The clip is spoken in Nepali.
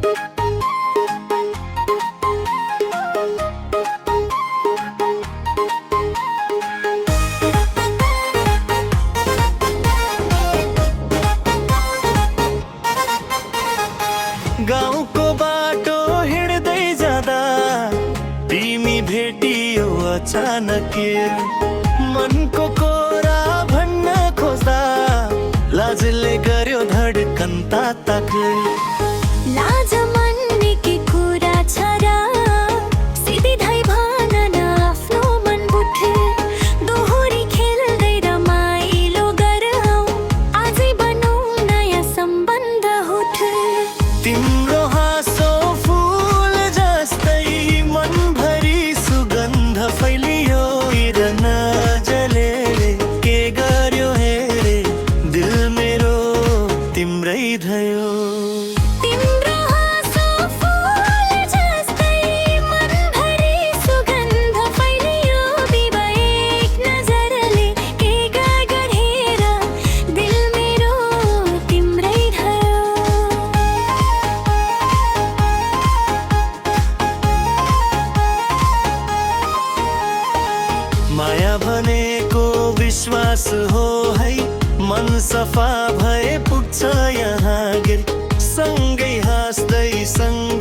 गाउँको बाटो हिँड्दै जाँदा तिमी भेटियो अचानक, मनको कुरा भन्न खोज्दा लाजले गर्यो धड्कन तातक। लाज मान्ने के कुरा छ र, सिधै भन न आफ्नो मन बुझे। दोहोरी खेल्दै रमाइलो गरौँ, आजै बनौँ नयाँ सम्बन्ध हुठ। तिम्रो हाँसो फूल जस्तै मनभरि सुगन्ध फैलियो, हिरन जले के गर्यो हेरे दिल मेरो तिम्रै भयो। तिम्रो हाँसो फूल जस्तै मनभरि सुगन्ध फैलियो, बिबा एक नजरले के गरेर दिल मेरो तिम्रै भयो। माया भनेको विश्वास हो है, मन सफा भए पुग्छ यहाँ गिर। सँगै हाँस्दै सँगै